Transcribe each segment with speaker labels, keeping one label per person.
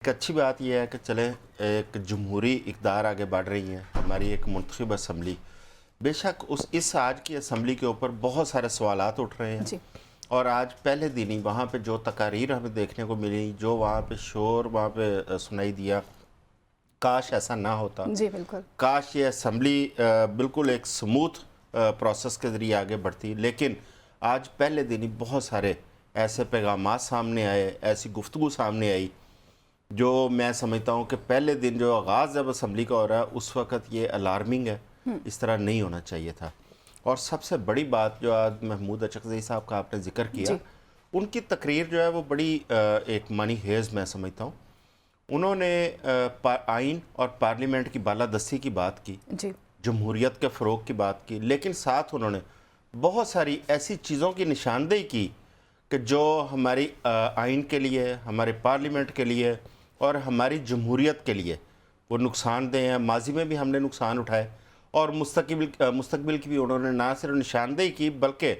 Speaker 1: ایک اچھی بات یہ ہے کہ چلیں ایک جمہوری اقدار آگے بڑھ رہی ہیں، ہماری ایک منتخب اسمبلی. بے شک اس آج کی اسمبلی کے اوپر بہت سارے سوالات اٹھ رہے ہیں.
Speaker 2: جی
Speaker 1: اور آج پہلے دن ہی وہاں پہ جو تقاریر ہمیں دیکھنے کو ملی، جو وہاں پہ شور وہاں پہ سنائی دیا، کاش ایسا نہ ہوتا.
Speaker 2: جی بالکل.
Speaker 1: کاش یہ اسمبلی بالکل ایک سموتھ پروسیس کے ذریعے آگے بڑھتی. لیکن آج پہلے دن ہی بہت سارے ایسے پیغامات سامنے آئے، ایسی گفتگو سامنے آئی جو میں سمجھتا ہوں کہ پہلے دن جو آغاز جب اسمبلی کا ہو رہا ہے اس وقت یہ الارمنگ ہے. اس طرح نہیں ہونا چاہیے تھا. اور سب سے بڑی بات جو آج محمود اچکزئی صاحب کا آپ نے ذکر کیا،
Speaker 2: جی
Speaker 1: ان کی تقریر جو ہے وہ بڑی ایک معنی خیز میں سمجھتا ہوں. انہوں نے آئین اور پارلیمنٹ کی بالادستی کی بات کی،
Speaker 2: جی
Speaker 1: جمہوریت کے فروغ کی بات کی، لیکن ساتھ انہوں نے بہت ساری ایسی چیزوں کی نشاندہی کی کہ جو ہماری آئین کے لیے، ہمارے پارلیمنٹ کے لیے اور ہماری جمہوریت کے لیے وہ نقصان دہ ہیں. ماضی میں بھی ہم نے نقصان اٹھائے اور مستقبل کی بھی انہوں نے نہ صرف نشاندہی کی بلکہ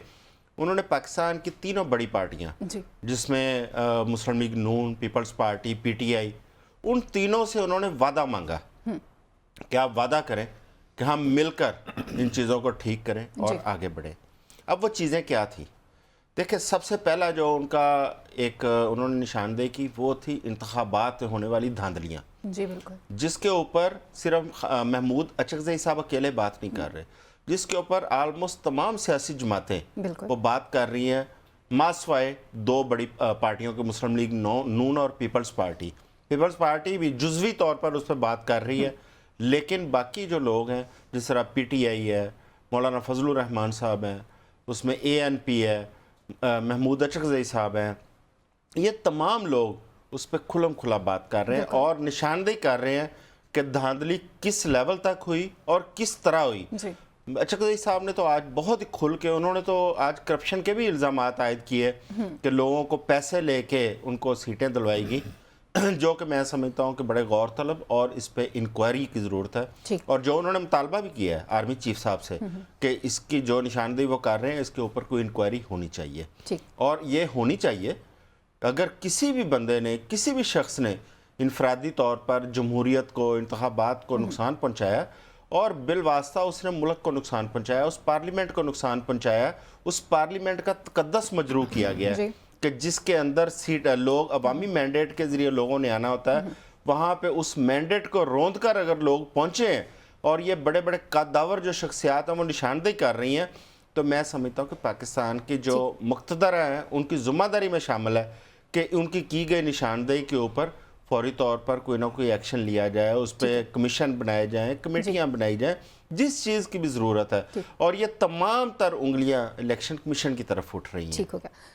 Speaker 1: انہوں نے پاکستان کی تینوں بڑی پارٹیاں
Speaker 2: جی
Speaker 1: جس میں Muslim League Noon, Peoples Party, P T I, ان تینوں سے انہوں نے وعدہ مانگا کہ آپ وعدہ کریں کہ ہم مل کر ان چیزوں کو ٹھیک کریں اور آگے بڑھیں. اب وہ چیزیں کیا تھیں؟ دیکھیں، سب سے پہلا جو ان کا ایک انہوں نے نشاندہی کی وہ تھی انتخابات ہونے والی دھاندلیاں،
Speaker 2: جی بالکل.
Speaker 1: جس کے اوپر صرف محمود اچکزئی صاحب اکیلے بات نہیں کر رہے، جس کے اوپر آلموسٹ تمام سیاسی جماعتیں
Speaker 2: بالکل.
Speaker 1: وہ بات کر رہی ہیں، ماسوائے دو بڑی پارٹیوں کے مسلم لیگ نون اور پیپلز پارٹی بھی جزوی طور پر اس پہ بات کر رہی ہے. لیکن باقی جو لوگ ہیں جس طرح پی ٹی آئی ہے، مولانا فضل الرحمان صاحب ہیں، اس میں اے این پی ہے، محمود اچکزئی صاحب ہیں، یہ تمام لوگ اس پہ کھلم کھلا بات کر رہے ہیں اور نشاندہی کر رہے ہیں کہ دھاندلی کس لیول تک ہوئی اور کس طرح ہوئی.
Speaker 2: جی
Speaker 1: اچکزئی صاحب نے تو آج بہت ہی کھل کے انہوں نے تو آج کرپشن کے بھی الزامات عائد کیے کہ لوگوں کو پیسے لے کے ان کو سیٹیں دلوائی گئی، جو کہ میں سمجھتا ہوں کہ بڑے غور طلب اور اس پہ انکوائری کی ضرورت ہے.
Speaker 2: ٹھیک.
Speaker 1: اور جو انہوں نے مطالبہ بھی کیا ہے آرمی چیف صاحب سے کہ اس کی جو نشاندہی وہ کر رہے ہیں اس کے اوپر کوئی انکوائری ہونی چاہیے.
Speaker 2: ٹھیک.
Speaker 1: اور یہ ہونی چاہیے اگر کسی بھی بندے نے، کسی بھی شخص نے انفرادی طور پر جمہوریت کو، انتخابات کو نقصان پہنچایا اور بالواسطہ اس نے ملک کو نقصان پہنچایا، اس پارلیمنٹ کو نقصان پہنچایا، اس پارلیمنٹ کا تقدس مجروح کیا گیا ہے کہ جس کے اندر سیٹ لوگ عوامی مینڈیٹ کے ذریعے لوگوں نے آنا ہوتا ہے، وہاں پہ اس مینڈیٹ کو روند کر اگر لوگ پہنچے ہیں اور یہ بڑے بڑے قادور جو شخصیات ہیں وہ نشاندہی کر رہی ہیں، تو میں سمجھتا ہوں کہ پاکستان کی جو مقتدر ہیں ان کی ذمہ داری میں شامل ہے کہ ان کی گئی نشاندہی کے اوپر فوری طور پر کوئی نہ کوئی ایکشن لیا جائے، اس پہ کمیشن بنائے جائیں، کمیٹیاں بنائی جائیں، جس چیز کی بھی ضرورت ہے. اور یہ تمام تر انگلیاں الیکشن کمیشن کی طرف اٹھ رہی ہیں.
Speaker 2: ٹھیک ہو گیا.